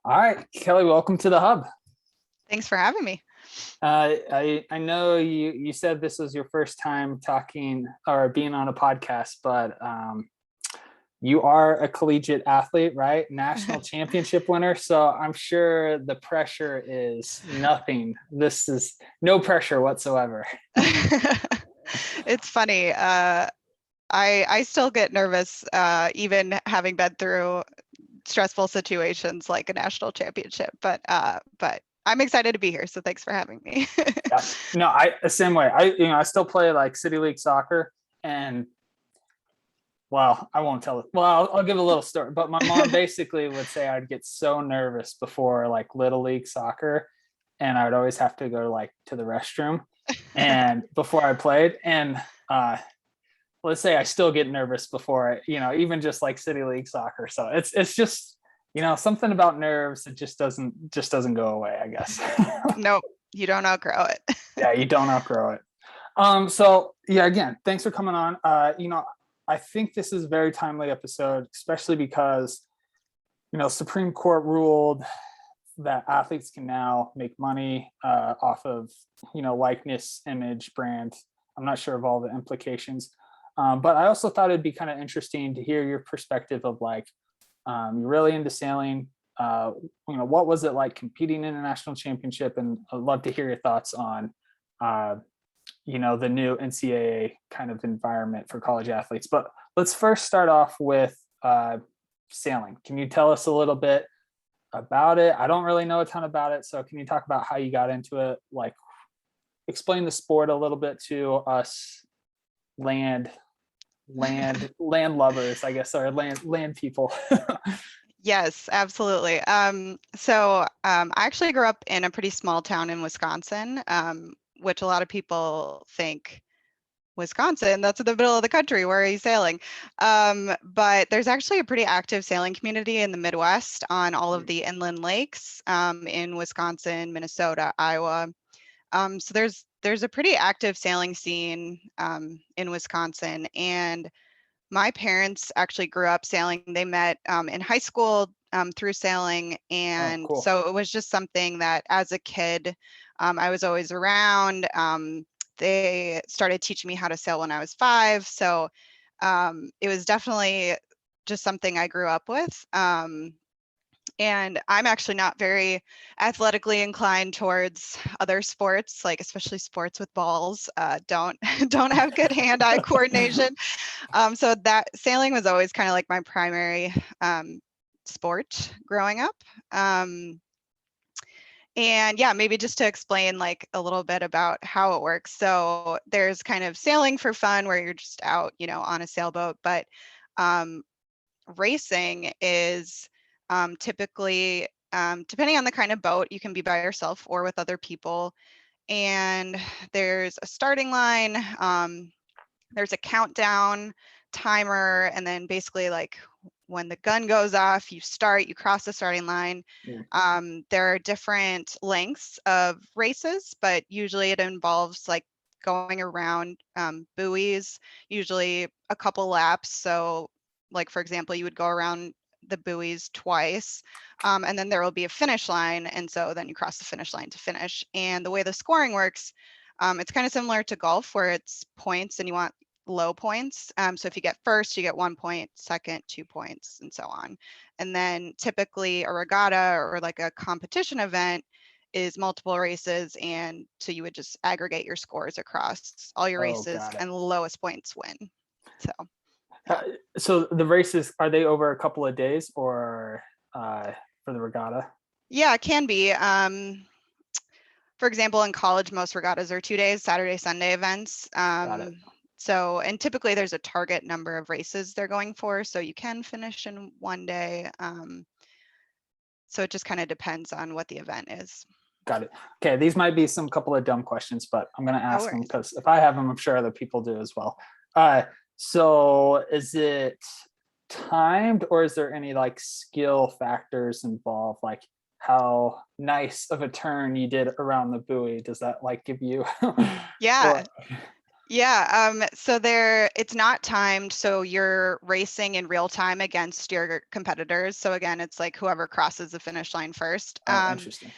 All right, Kelly, welcome to the Hub. Thanks for having me. I know you said this was your first time talking or being on a podcast, but you are a collegiate athlete, right? National championship winner. So I'm sure the pressure is nothing. This is no pressure whatsoever. It's funny. I still get nervous, even having been through stressful situations like a national championship. But I'm excited to be here. So thanks for having me. Yeah. No, I the same way. I still play like City League soccer, and well, I won't tell it. Well, I'll give a little story. But my mom basically would say I'd get so nervous before like Little League soccer, and I would always have to go to the restroom, and before I played, and let's say I still get nervous before even just like City League soccer. So it's just something about nerves. It just doesn't go away, I guess. Nope, you don't outgrow it. Yeah, you don't outgrow it. So yeah, again, thanks for coming on. I think this is a very timely episode, especially because Supreme Court ruled that athletes can now make money off of likeness, image, brand. I'm not sure of all the implications, but I also thought it'd be kind of interesting to hear your perspective of like you're really into sailing. What was it like competing in a national championship? And I'd love to hear your thoughts on the new NCAA kind of environment for college athletes. But let's first start off with sailing. Can you tell us a little bit about it? I don't really know a ton about it. So can you talk about how you got into it? Like explain the sport a little bit to us land lovers, I guess, or land people. Yes, absolutely. I actually grew up in a pretty small town in Wisconsin, which a lot of people think Wisconsin, that's in the middle of the country. Where are you sailing? But there's actually a pretty active sailing community in the Midwest on all of the inland lakes in Wisconsin, Minnesota, Iowa. So there's a pretty active sailing scene in Wisconsin, and my parents actually grew up sailing. They met in high school through sailing. And cool. So it was just something that as a kid, I was always around. They started teaching me how to sail when I was 5. So it was definitely just something I grew up with. And I'm actually not very athletically inclined towards other sports, like especially sports with balls. Don't have good hand-eye coordination. So that sailing was always kind of like my primary sport growing up. And yeah, maybe just to explain like a little bit about how it works. So there's kind of sailing for fun where you're just out, on a sailboat, but racing is typically, depending on the kind of boat, you can be by yourself or with other people. And there's a starting line, there's a countdown timer, and then basically like when the gun goes off, you cross the starting line. There are different lengths of races, but usually it involves like going around buoys, usually a couple laps. So like, for example, you would go around the buoys twice, and then there will be a finish line. And so then you cross the finish line to finish. And the way the scoring works, it's kind of similar to golf where it's points and you want low points. So if you get first, you get 1 point, second, 2 points, and so on. And then typically a regatta or like a competition event is multiple races. And so you would just aggregate your scores across all your races and the lowest points win. So the races, are they over a couple of days or for the regatta? Yeah, it can be. For example, in college, most regattas are 2 days, Saturday, Sunday events. Got it. So, and typically there's a target number of races they're going for, so you can finish in 1 day. So it just kind of depends on what the event is. Got it. Okay, these might be some couple of dumb questions, but I'm going to ask them because if I have them, I'm sure other people do as well. So is it timed, or is there any like skill factors involved, like how nice of a turn you did around the buoy? Does that like give you? Yeah. Yeah, so it's not timed, so you're racing in real time against your competitors. So again, it's like whoever crosses the finish line first. Oh, interesting.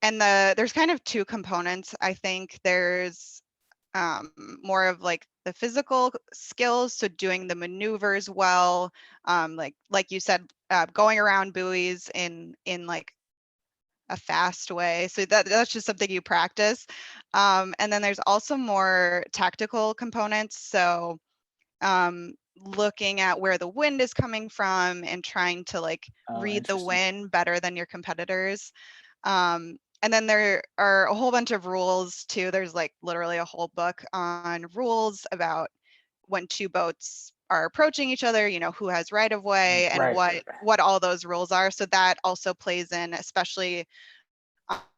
And there's kind of two components. I think there's more of like the physical skills, so doing the maneuvers well, like you said, going around buoys in like a fast way. So that's just something you practice. And then there's also more tactical components. So looking at where the wind is coming from and trying to like Oh, read the interesting. wind better than your competitors. And then there are a whole bunch of rules too. There's like literally a whole book on rules about when two boats are approaching each other, who has right of way and Right. what all those rules are. So that also plays in,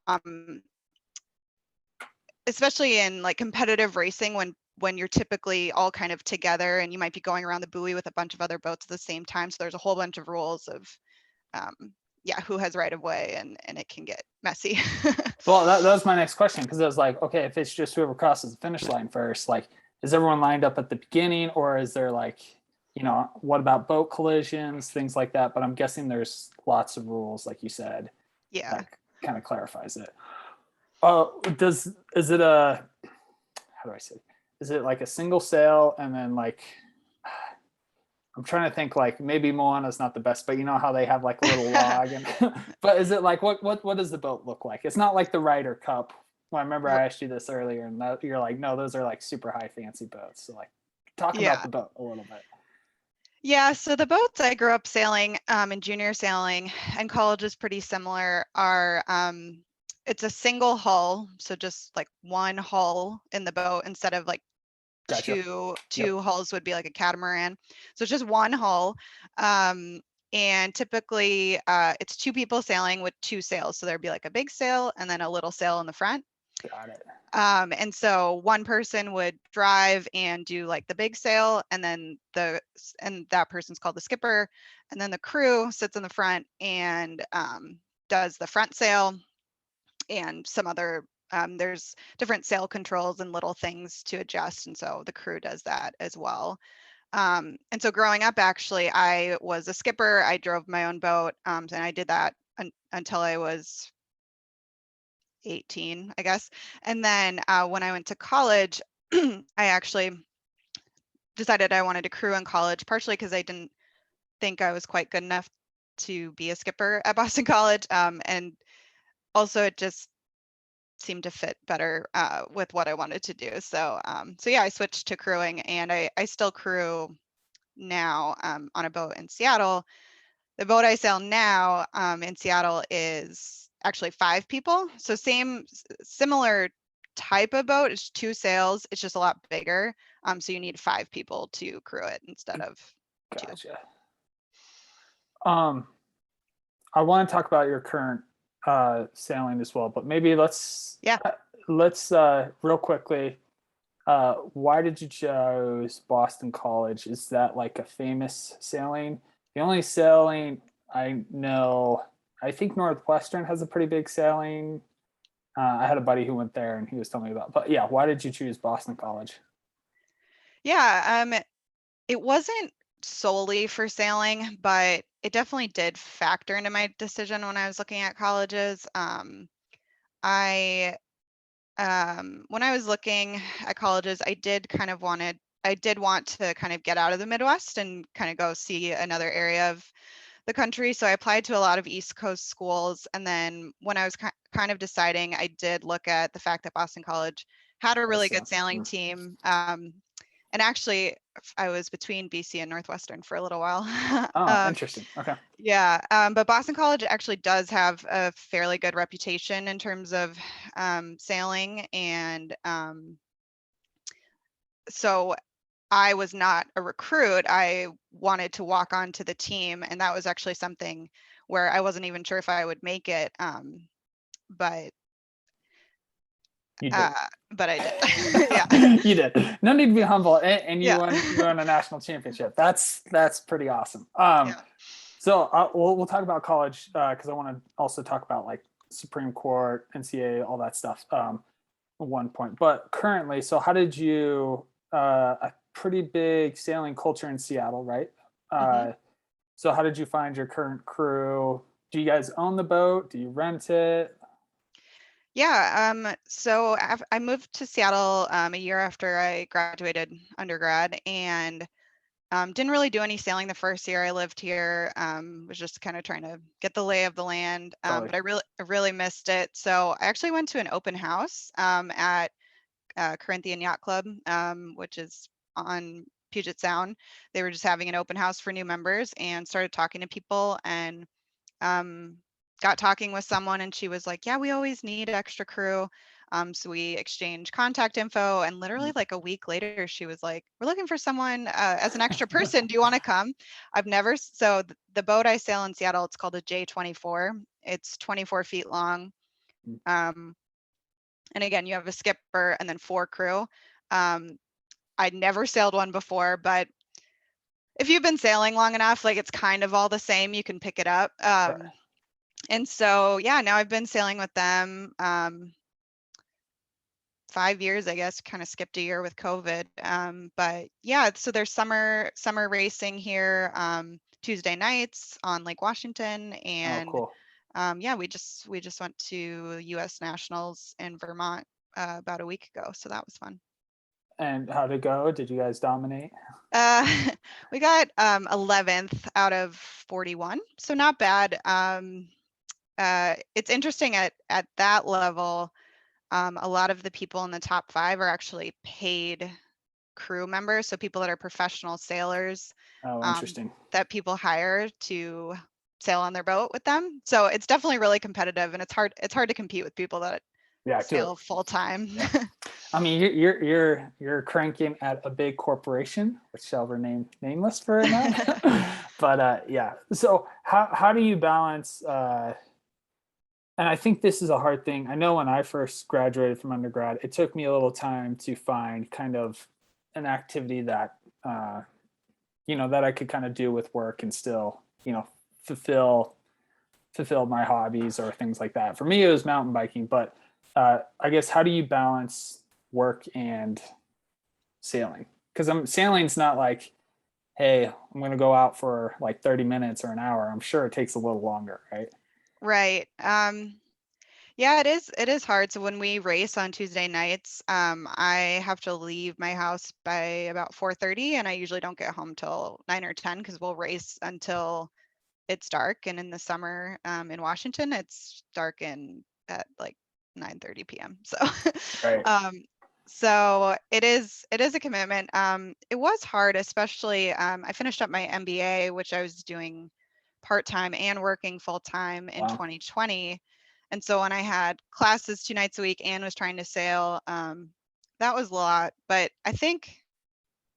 um, especially in like competitive racing when you're typically all kind of together and you might be going around the buoy with a bunch of other boats at the same time. So there's a whole bunch of rules of who has right of way, and it can get messy. Well, that was my next question, because I was like, okay, if it's just whoever crosses the finish line first, like, is everyone lined up at the beginning, or is there like, what about boat collisions, things like that? But I'm guessing there's lots of rules, like you said, Yeah. that kind of clarifies it. Is it a, how do I say? Is it like a single sail and then like, I'm trying to think, like maybe Moana's not the best, but you know how they have like a little log and but is it like what does the boat look like? It's not like the Ryder Cup. Well, I remember I asked you this earlier and you're like, no, those are like super high fancy boats. So like talk about Yeah. the boat a little bit. Yeah, so the boats I grew up sailing in junior sailing, and college is pretty similar, are it's a single hull, so just like one hull in the boat instead of like Gotcha. two hulls would be like a catamaran. So it's just one hull. Um, and typically it's two people sailing with two sails. So there'd be like a big sail and then a little sail in the front. Got it. And so one person would drive and do like the big sail, and then that person's called the skipper, and then the crew sits in the front and does the front sail and some other. There's different sail controls and little things to adjust, and so the crew does that as well. And so growing up, actually, I was a skipper. I drove my own boat, and I did that until I was 18, I guess. And then when I went to college, I actually decided I wanted to crew in college, partially because I didn't think I was quite good enough to be a skipper at Boston College. And also it just seemed to fit better with what I wanted to do. So yeah, I switched to crewing, and I still crew now on a boat in Seattle. The boat I sail now in Seattle is actually 5 people. So similar type of boat. It's 2 sails. It's just a lot bigger. So you need 5 people to crew it instead of 2. Gotcha. I want to talk about your current sailing as well, but maybe let's Yeah. Real quickly, why did you choose Boston College? Is that like a famous sailing? The only sailing I know, I think Northwestern has a pretty big sailing. I had a buddy who went there and he was telling me about, but yeah, why did you choose Boston College? Yeah. It wasn't solely for sailing, but it definitely did factor into my decision when I was looking at colleges. I When I was looking at colleges, I did want to kind of get out of the Midwest and kind of go see another area of the country. So I applied to a lot of East Coast schools. And then when I was kind of deciding, I did look at the fact that Boston College had a really good sailing team. And actually, I was between BC and Northwestern for a little while. Oh, interesting. Okay. Yeah, but Boston College actually does have a fairly good reputation in terms of sailing, and so I was not a recruit. I wanted to walk onto the team, and that was actually something where I wasn't even sure if I would make it, but You did. but I did. Yeah, You did. No need to be humble, and yeah, you won a national championship. That's pretty awesome. yeah. So we'll talk about college because I want to also talk about like Supreme Court, NCAA, all that stuff. At one point, but currently, so how did you a pretty big sailing culture in Seattle, right? Hmm. So how did you find your current crew? Do you guys own the boat? Do you rent it? Yeah, so I moved to Seattle a year after I graduated undergrad, and didn't really do any sailing the first year I lived here. Was just kind of trying to get the lay of the land, Totally. but I really missed it. So I actually went to an open house at Corinthian Yacht Club, which is on Puget Sound. They were just having an open house for new members, and started talking to people, and um, got talking with someone, and she was like, yeah, we always need extra crew. So we exchanged contact info, and literally like a week later, she was like, we're looking for someone as an extra person. Do you want to come? So the boat I sail in Seattle, it's called a J24. It's 24 feet long. Um, and again, you have a skipper and then 4 crew. I'd never sailed one before, but if you've been sailing long enough, like it's kind of all the same, you can pick it up. Right. And so, yeah, now I've been sailing with them 5 years, I guess. Kind of skipped a year with COVID. But yeah, so there's summer racing here Tuesday nights on Lake Washington, Oh, and cool. yeah, we just went to U.S. Nationals in Vermont about a week ago, so that was fun. And how'd it go? Did you guys dominate? Uh, we got 11th out of 41, so not bad. It's interesting at that level. A lot of the people in the top 5 are actually paid crew members, so people that are professional sailors Oh, um, interesting. that people hire to sail on their boat with them. So it's definitely really competitive, and it's hard to compete with people that Yeah, do it. sail full time. Yeah. I mean, you're cranking at a big corporation, which shall remain nameless for right now. But yeah. So how do you balance? And I think this is a hard thing. I know when I first graduated from undergrad, it took me a little time to find kind of an activity that that I could kind of do with work and still fulfill fulfill my hobbies or things like that. For me, it was mountain biking, but I guess how do you balance work and sailing? Because sailing's not like, hey, I'm going to go out for like 30 minutes or an hour. I'm sure it takes a little longer, right? Right. Yeah, it is hard. So when we race on Tuesday nights, I have to leave my house by about 4:30, and I usually don't get home till 9 or 10, because we'll race until it's dark. And in the summer, in Washington, it's dark at like 9:30 p.m. So, Right. um, so it is a commitment. It was hard, especially I finished up my MBA, which I was doing part-time and working full-time in Wow. 2020. And so when I had classes 2 nights a week and was trying to sail, that was a lot. But I think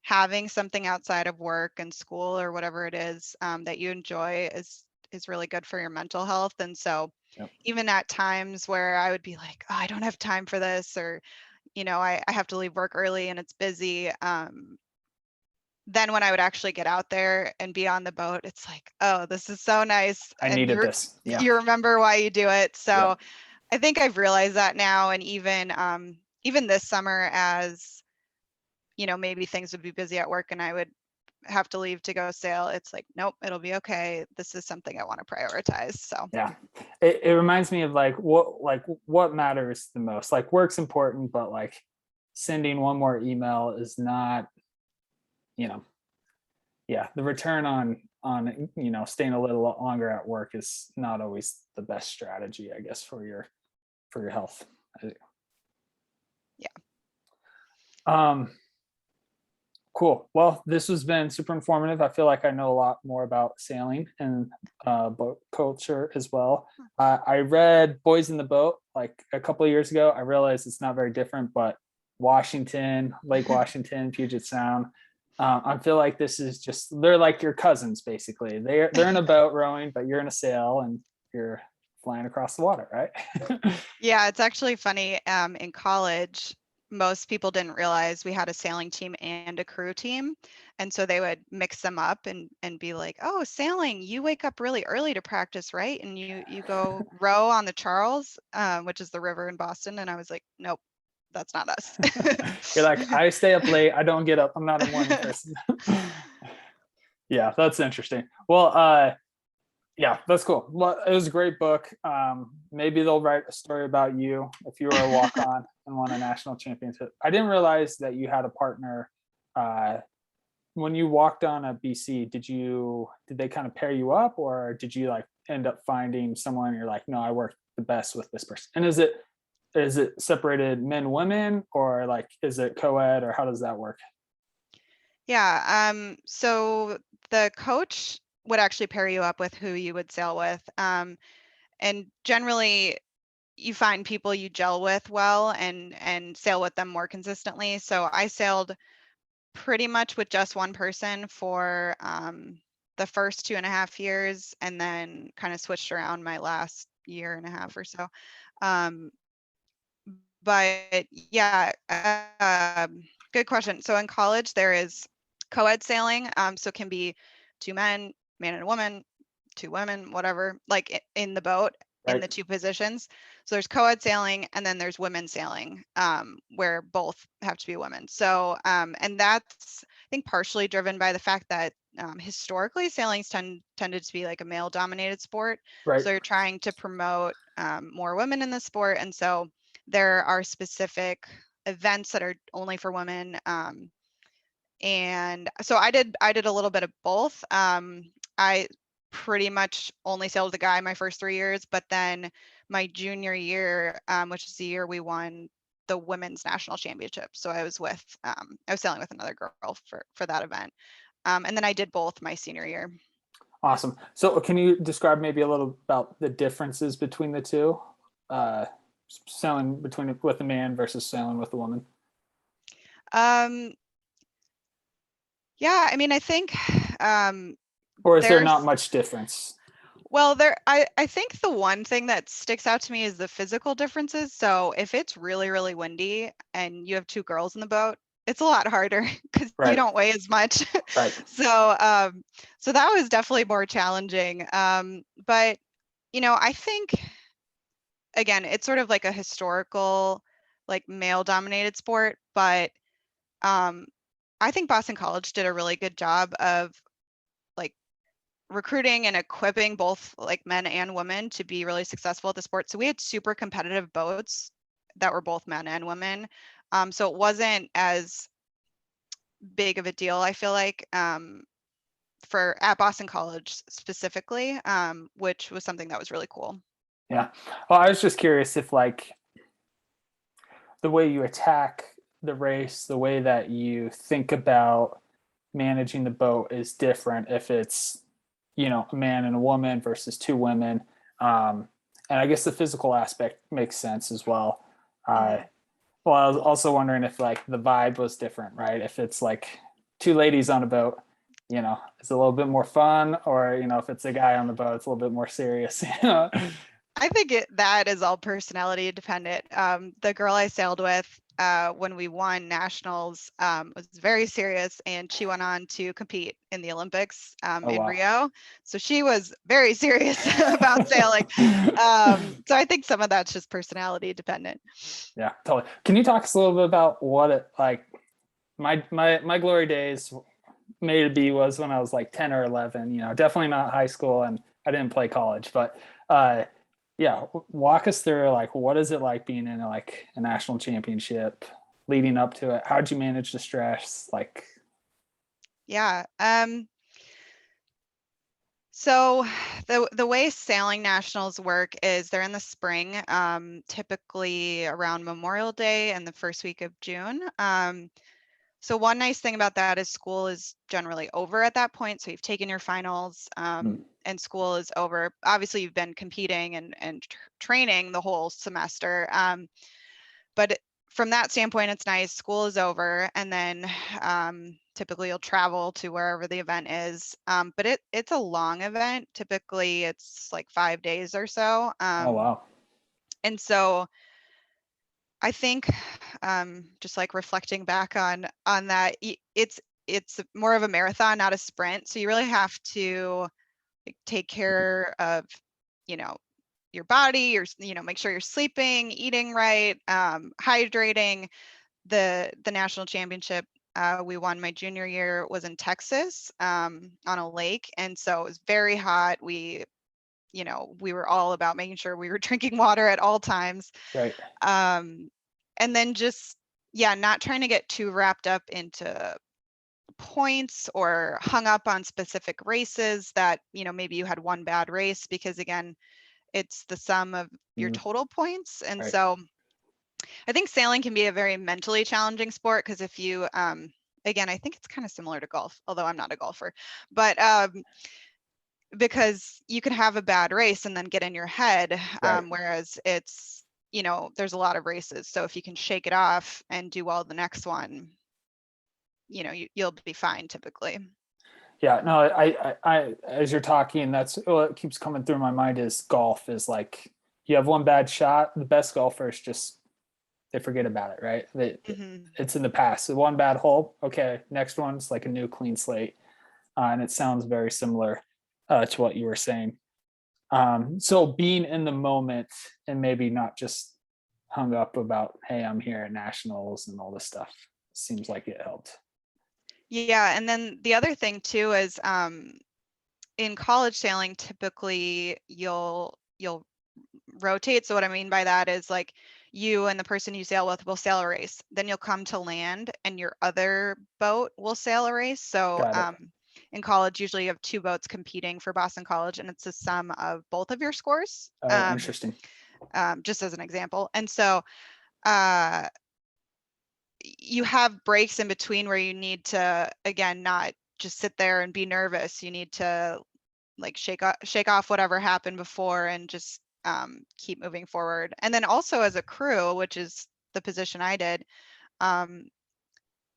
having something outside of work and school or whatever it is that you enjoy is really good for your mental health. And so Yep. even at times where I would be like, oh, I don't have time for this, or I have to leave work early and it's busy. Then when I would actually get out there and be on the boat, it's like, oh, this is so nice. I And needed this. Yeah. you remember why you do it. So Yep. I think I've realized that now. And even this summer, as maybe things would be busy at work and I would have to leave to go sail, it's like, nope, it'll be okay. This is something I want to prioritize. So Yeah. It reminds me of like what matters the most. Like work's important, but like sending one more email is not, you know, yeah, the return on staying a little longer at work is not always the best strategy, I guess, for your health. yeah. Um, cool. Well, this has been super informative. I feel like I know a lot more about sailing and boat culture as well. I read Boys in the Boat like a couple of years ago. I realized it's not very different, but Washington, Lake Washington, Puget Sound. I feel like this is just they're like your cousins basically. They're in a boat rowing, but you're in a sail and you're flying across the water, right? Yeah, it's actually funny. In college, most people didn't realize we had a sailing team and a crew team. And so they would mix them up and be like, oh, sailing, you wake up really early to practice, right? And you go row on the Charles, which is the river in Boston. And I was like, nope, that's not us. You're like, I stay up late. I don't get up. I'm not a morning person. Yeah, that's interesting. Well, yeah, that's cool. Well, it was a great book. Maybe they'll write a story about you if you were a walk on and won a national championship. I didn't realize that you had a partner. When you walked on at BC, did they kind of pair you up, or did you like end up finding someone and you're like, no, I work the best with this person? And is it separated men, women, or like is it co-ed, or how does that work? Yeah. So the coach would actually pair you up with who you would sail with. And generally you find people you gel with well and sail with them more consistently. So I sailed pretty much with just one person for the first 2.5 years, and then kind of switched around my last year and a half or so. Um, but yeah, good question. So in college there is co-ed sailing. So it can be two men, man and a woman, two women, whatever, like in the boat in the Right. two positions. So there's co-ed sailing, and then there's women sailing, where both have to be women. So and that's, I think, partially driven by the fact that historically sailing's tended to be like a male dominated sport. Right. So they're trying to promote more women in the sport, and so there are specific events that are only for women. And so I did a little bit of both. I pretty much only sailed with a guy my first 3 years, but then my junior year, which is the year we won the women's national championship. So I was sailing with another girl for that event. And then I did both my senior year. Awesome. So can you describe maybe a little about the differences between the two? Uh, Sailing with a man versus sailing with a woman. Um, yeah, I mean, I think Or is there not there's much difference? well, I think the one thing that sticks out to me is the physical differences. So if it's really, really windy and you have two girls in the boat, it's a lot harder because you Right. don't weigh as much. Right. So that was definitely more challenging. But I think again, it's sort of like a historical, like male dominated sport, but um, I think Boston College did a really good job of like recruiting and equipping both like men and women to be really successful at the sport. So we had super competitive boats that were both men and women. So it wasn't as big of a deal, I feel like, for at Boston College specifically, which was something that was really cool. Yeah. Well, I was just curious if like the way you attack the race, the way that you think about managing the boat is different if it's, a man and a woman versus two women. And I guess the physical aspect makes sense as well. Uh, Mhm. well, I was also wondering if like the vibe was different, right? If it's like two ladies on a boat, it's a little bit more fun, or, if it's a guy on the boat, it's a little bit more serious. I think that is all personality dependent. The girl I sailed with when we won nationals was very serious, and she went on to compete in the Olympics Oh, in wow. Rio. So she was very serious about sailing. So I think some of that's just personality dependent. Yeah, totally. Can you talk us a little bit about what it like? My glory days maybe was when I was like 10 or 11. Definitely not high school, and I didn't play college. But yeah, walk us through like what is it like being in like a national championship, leading up to it. How'd you manage the stress? Like, Yeah. So the way sailing nationals work is they're in the spring, typically around Memorial Day and the first week of June. So one nice thing about that is school is generally over at that point. So you've taken your finals, and school is over. Obviously, you've been competing and training the whole semester. But from that standpoint, it's nice. School is over, and then typically you'll travel to wherever the event is. But it's a long event. Typically, it's like 5 days or so. oh wow, And so I think just like reflecting back on that, it's more of a marathon, not a sprint. So you really have to like, take care of, you know, your body, make sure you're sleeping, eating right, hydrating. The national championship we won my junior year was in Texas, on a lake, and so it was very hot. We were all about making sure we were drinking water at all times. Right. And then just, not trying to get too wrapped up into points or hung up on specific races that, maybe you had one bad race, because again, it's the sum of your total points. And Right. so I think sailing can be a very mentally challenging sport, because if you, again, I think it's kind of similar to golf, although I'm not a golfer, but because you can have a bad race and then get in your head, Right. whereas it's, there's a lot of races. So if you can shake it off and do well the next one, you'll be fine typically. Yeah, no, I as you're talking, that's what keeps coming through my mind is golf is like you have one bad shot, the best golfers just they forget about it, right? It's in the past. So one bad hole, okay, next one's like a new clean slate, and it sounds very similar to what you were saying. So being in the moment and maybe not just hung up about, hey, I'm here at nationals and all this stuff seems like it helped. Yeah, and then the other thing too is in college sailing, typically you'll rotate. So what I mean by that is like you and the person you sail with will sail a race. Then you'll come to land and your other boat will sail a race. So in college, usually you have two boats competing for Boston College, and it's a sum of both of your scores. Oh, interesting. Just as an example. And so you have breaks in between where you need to, again, not just sit there and be nervous. You need to like shake off whatever happened before and just keep moving forward. And then also as a crew, which is the position I did,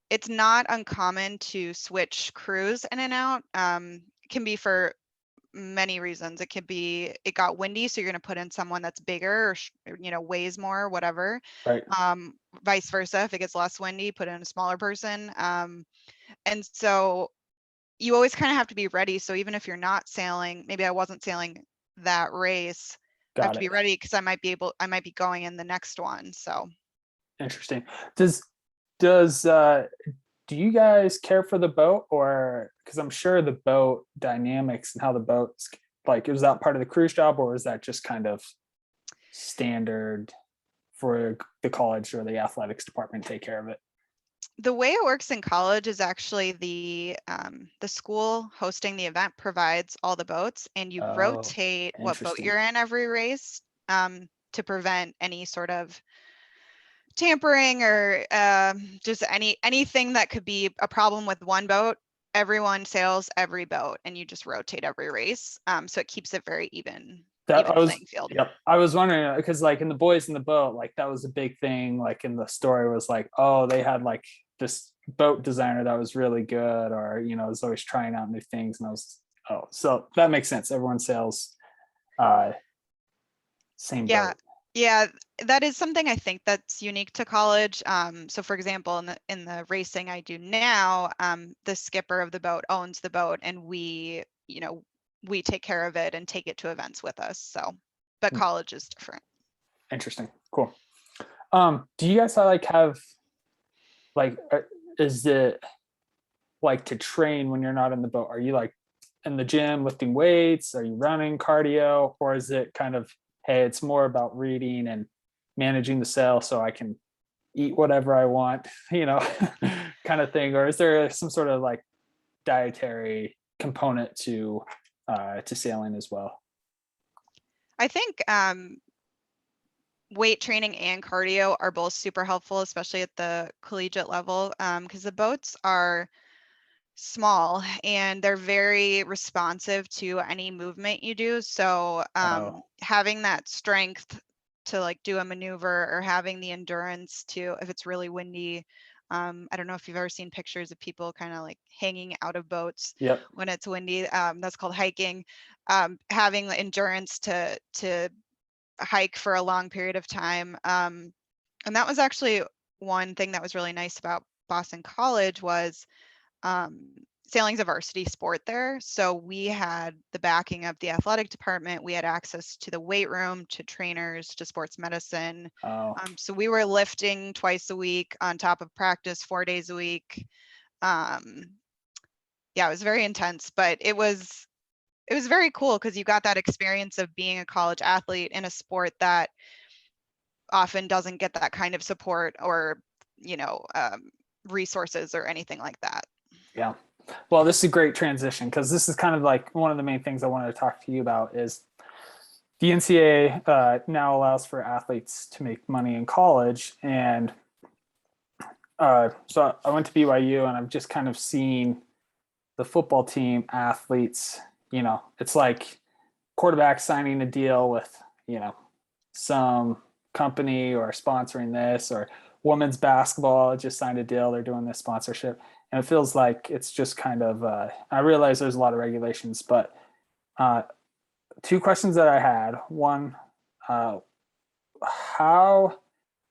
it's not uncommon to switch crews in and out. It can be for many reasons. It could be it got windy, so you're going to put in someone that's bigger or weighs more, whatever. Right. Vice versa, if it gets less windy, put in a smaller person. And so you always kind of have to be ready. So even if you're not sailing, maybe I wasn't sailing that race, I have to be ready because I might be going in the next one. So interesting. Do you guys care for the boat, or because I'm sure the boat dynamics and how the boat's like, is that part of the cruise job, or is that just kind of standard for the college or the athletics department to take care of it? The way it works in college is actually the school hosting the event provides all the boats, and you rotate what boat you're in every race to prevent any sort of tampering or just anything that could be a problem with one boat. Everyone sails every boat, and you just rotate every race, so it keeps it very even playing field. Yep, I was wondering because like in the boys in the boat, like that was a big thing. Like in the story was like, oh, they had like this boat designer that was really good, or was always trying out new things, and I was so that makes sense. Everyone sails same boat. Yeah, that is something I think that's unique to college. So for example, in the racing I do now, the skipper of the boat owns the boat, and we take care of it and take it to events with us. So, but college is different. Interesting. Cool. Do you guys have like, is it like to train when you're not in the boat? Are you like in the gym lifting weights? Are you running cardio? Or is it kind of, hey, it's more about reading and managing the sail so I can eat whatever I want, kind of thing? Or is there some sort of like dietary component to sailing as well? I think weight training and cardio are both super helpful, especially at the collegiate level, because the boats are small and they're very responsive to any movement you do. So having that strength to like do a maneuver, or having the endurance to, if it's really windy, I don't know if you've ever seen pictures of people kind of like hanging out of boats when it's windy. That's called hiking. Having the endurance to hike for a long period of time. And that was actually one thing that was really nice about Boston College was sailing's a varsity sport there. So we had the backing of the athletic department. We had access to the weight room, to trainers, to sports medicine. Oh, So we were lifting twice a week on top of practice 4 days a week. Yeah, it was very intense, but it was very cool because you got that experience of being a college athlete in a sport that often doesn't get that kind of support or, resources or anything like that. yeah. Well, this is a great transition because this is kind of like one of the main things I wanted to talk to you about is the NCAA now allows for athletes to make money in college. And so I went to BYU and I've just kind of seen the football team athletes, it's like quarterback signing a deal with, some company or sponsoring this, or women's basketball just signed a deal. They're doing this sponsorship. And it feels like it's just kind of, I realize there's a lot of regulations, but two questions that I had. One, how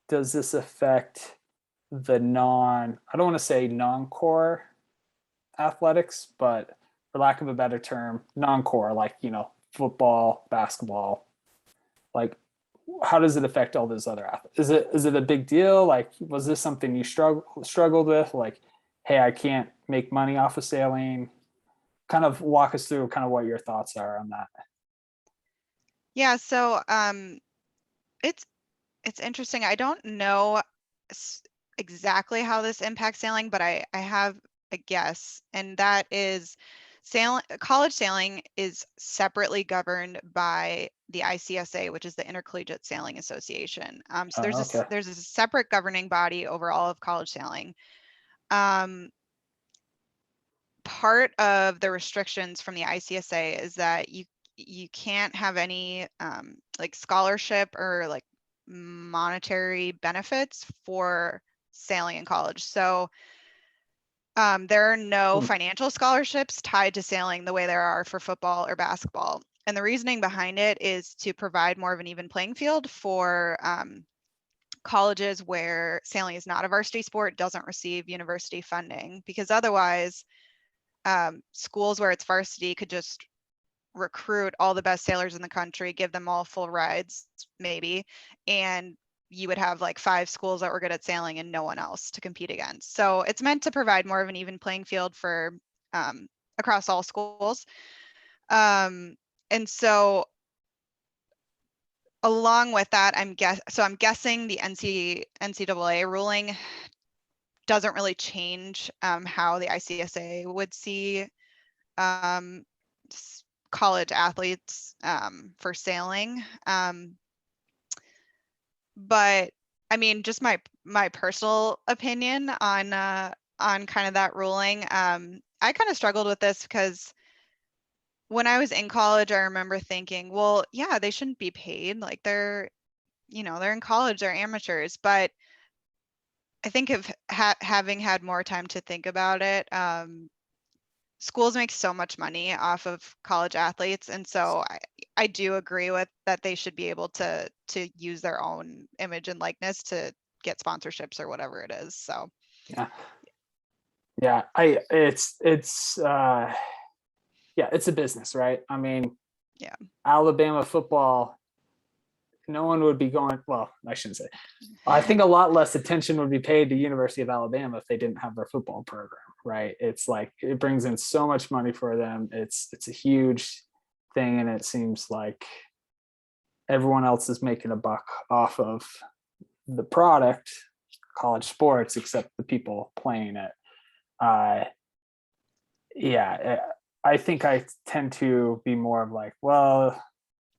does this affect the I don't want to say non-core athletics, but for lack of a better term, non-core, like, football, basketball, like, how does it affect all those other athletes? Is it a big deal? Like, was this something you struggled with? Like, hey, I can't make money off of sailing. Kind of walk us through kind of what your thoughts are on that. Yeah, so it's interesting. I don't know exactly how this impacts sailing, but I have a guess, and that is college sailing is separately governed by the ICSA, which is the Intercollegiate Sailing Association. So Okay. there's a separate governing body over all of college sailing. Part of the restrictions from the ICSA is that you can't have any like scholarship or like monetary benefits for sailing in college. So there are no financial scholarships tied to sailing the way there are for football or basketball. And the reasoning behind it is to provide more of an even playing field for colleges where sailing is not a varsity sport, doesn't receive university funding, because otherwise schools where it's varsity could just recruit all the best sailors in the country, give them all full rides, maybe, and you would have like 5 schools that were good at sailing and no one else to compete against. So it's meant to provide more of an even playing field for across all schools. And so along with that, I'm guessing the NCAA ruling doesn't really change how the ICSA would see college athletes for sailing. But I mean, just my personal opinion on kind of that ruling. I kind of struggled with this because when I was in college, I remember thinking, well, yeah, they shouldn't be paid. Like they're in college, they're amateurs. But I think of having had more time to think about it, schools make so much money off of college athletes, and so I do agree with that they should be able to use their own image and likeness to get sponsorships or whatever it is. So yeah, it's a business, right? I mean, yeah, Alabama football, no one would be going, well, I shouldn't say. I think a lot less attention would be paid to University of Alabama if they didn't have their football program, right? It's like it brings in so much money for them. It's a huge thing, and it seems like everyone else is making a buck off of the product, college sports, except the people playing it. Yeah, I think I tend to be more of like, well,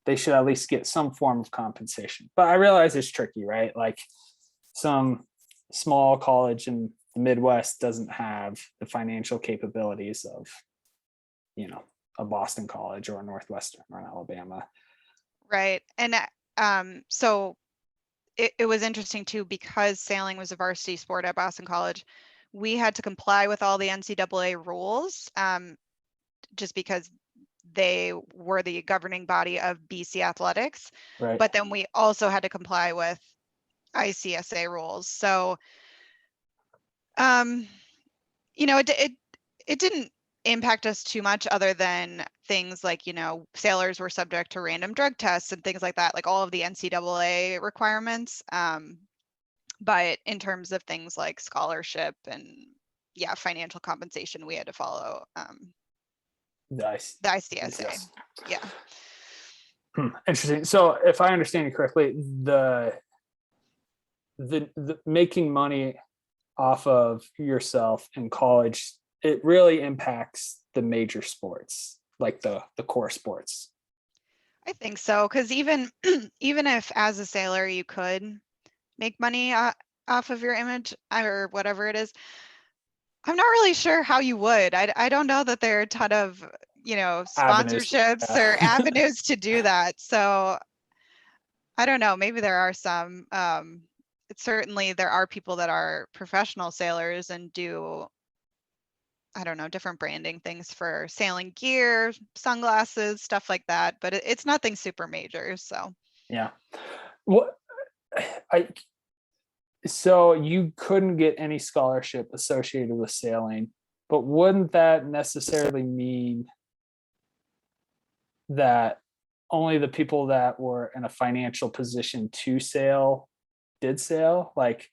they should at least get some form of compensation. But I realize it's tricky, right? Like some small college in the Midwest doesn't have the financial capabilities of, a Boston College or a Northwestern or an Alabama. right. And so it was interesting too, because sailing was a varsity sport at Boston College. We had to comply with all the NCAA rules, just because they were the governing body of BC athletics. Right. But then we also had to comply with ICSA rules. So, it didn't impact us too much other than things like, sailors were subject to random drug tests and things like that, like all of the NCAA requirements. But in terms of things like scholarship and financial compensation, we had to follow the ICSA. Yeah. Interesting. So if I understand you correctly, the making money off of yourself in college, it really impacts the major sports, like the core sports. I think so, because even if as a sailor you could make money off of your image or whatever it is, I'm not really sure how you would. I don't know that there are a ton of sponsorships or avenues to do that. So I don't know. Maybe there are some. Certainly there are people that are professional sailors and do, I don't know, different branding things for sailing gear, sunglasses, stuff like that. But it's nothing super major. So yeah. So you couldn't get any scholarship associated with sailing, but wouldn't that necessarily mean that only the people that were in a financial position to sail did sail? Like,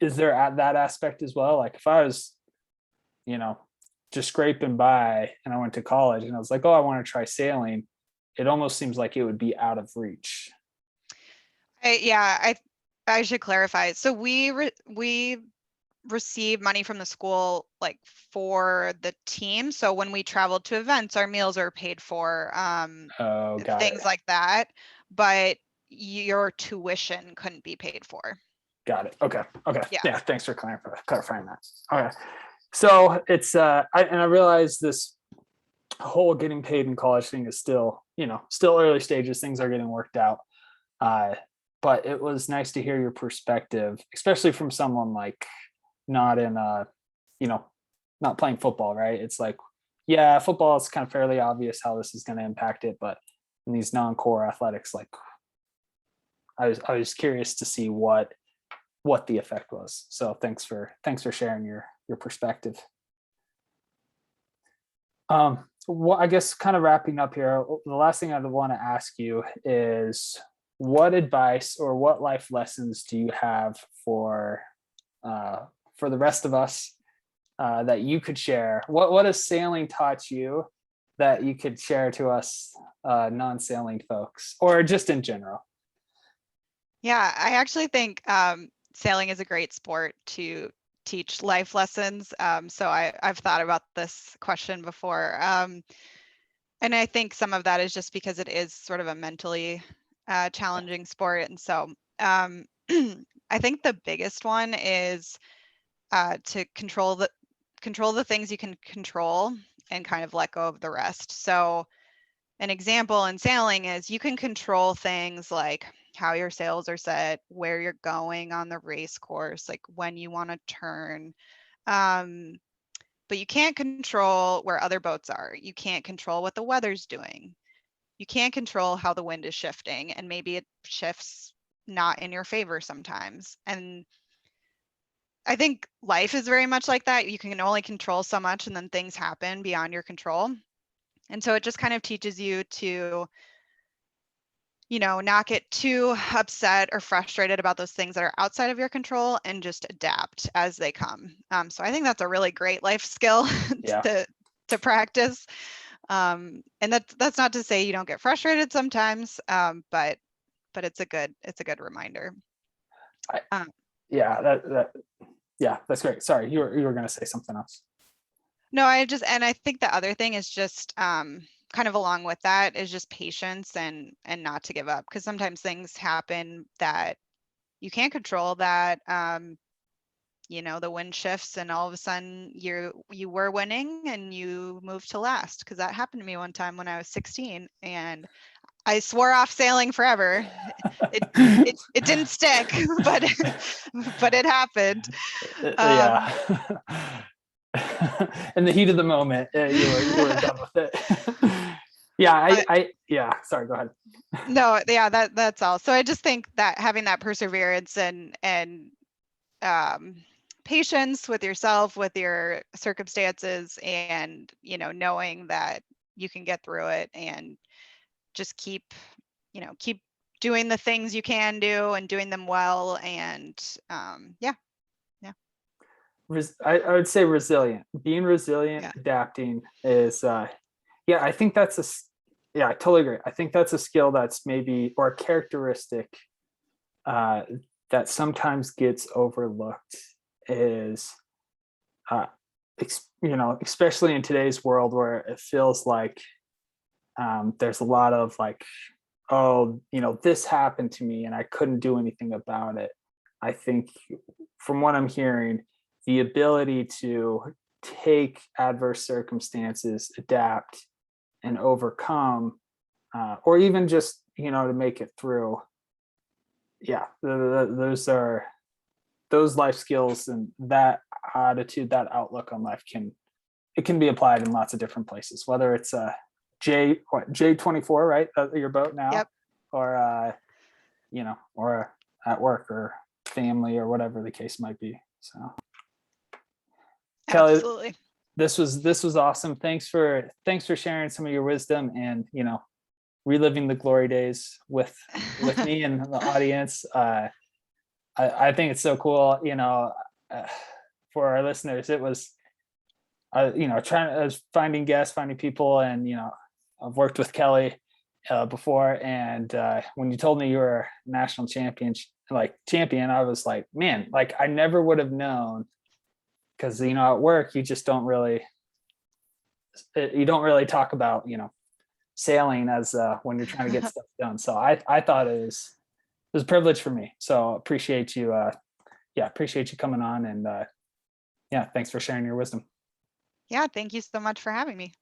is there that aspect as well? Like if I was, just scraping by and I went to college and I was like, oh, I want to try sailing, it almost seems like it would be out of reach. I should clarify. So we receive money from the school like for the team. So when we traveled to events, our meals are paid for, things like that. But your tuition couldn't be paid for. Got it. Okay. Yeah. Thanks for clarifying that. Okay. So it's I realize this whole getting paid in college thing is still early stages. Things are getting worked out. But it was nice to hear your perspective, especially from someone like not in not playing football, right? It's like, yeah, football is kind of fairly obvious how this is going to impact it, but in these non-core athletics, like I was curious to see what the effect was. So thanks for sharing your perspective. Well, I guess kind of wrapping up here, the last thing I'd want to ask you is what advice or what life lessons do you have for the rest of us that you could share? What has sailing taught you that you could share to us non-sailing folks, or just in general? Yeah, I actually think sailing is a great sport to teach life lessons. So I've thought about this question before. And I think some of that is just because it is sort of a mentally challenging sport. And so I think the biggest one is to control the things you can control and kind of let go of the rest. So an example in sailing is you can control things like how your sails are set, where you're going on the race course, like when you want to turn. But you can't control where other boats are. You can't control what the weather's doing. You can't control how the wind is shifting, and maybe it shifts not in your favor sometimes. And I think life is very much like that. You can only control so much, and then things happen beyond your control. And so it just kind of teaches you to, not get too upset or frustrated about those things that are outside of your control and just adapt as they come. So I think that's a really great life skill to practice. And that's not to say you don't get frustrated sometimes, but it's a good reminder. That's great. Sorry, you were going to say something else. No, I think the other thing is just kind of along with that is just patience and not to give up, because sometimes things happen that you can't control, that the wind shifts and all of a sudden you were winning and you moved to last, because that happened to me one time when I was 16 and I swore off sailing forever. It didn't stick, but it happened. In the heat of the moment, you were done with it. Sorry, go ahead. No, yeah, that's all. So I just think that having that perseverance and patience with yourself, with your circumstances, and, knowing that you can get through it, and just keep doing the things you can do and doing them well. And yeah. I would say resilient. Being resilient, Yeah. adapting is I think that's I totally agree. I think that's a skill that's maybe, or a characteristic that sometimes gets overlooked, is especially in today's world where it feels like there's a lot of like, oh, this happened to me and I couldn't do anything about it. I think from what I'm hearing, the ability to take adverse circumstances, adapt, and overcome, or even just to make it through. Yeah, those life skills, and that attitude, that outlook on life can be applied in lots of different places. Whether it's J24, right? Your boat now, Yep. or or at work or family or whatever the case might be. So. Kelly, Absolutely. this was awesome. Thanks for sharing some of your wisdom and reliving the glory days with me and the audience. I think it's so cool. For our listeners, it was finding guests, finding people, and I've worked with Kelly before, and when you told me you were a national champion, I was like, man, like I never would have known. Because at work you just don't really talk about sailing as when you're trying to get stuff done. So I thought it was a privilege for me. So appreciate you appreciate you coming on, and thanks for sharing your wisdom. Yeah, thank you so much for having me.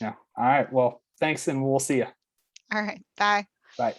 Yeah. All right. Well, thanks, and we'll see you. All right. Bye. Bye.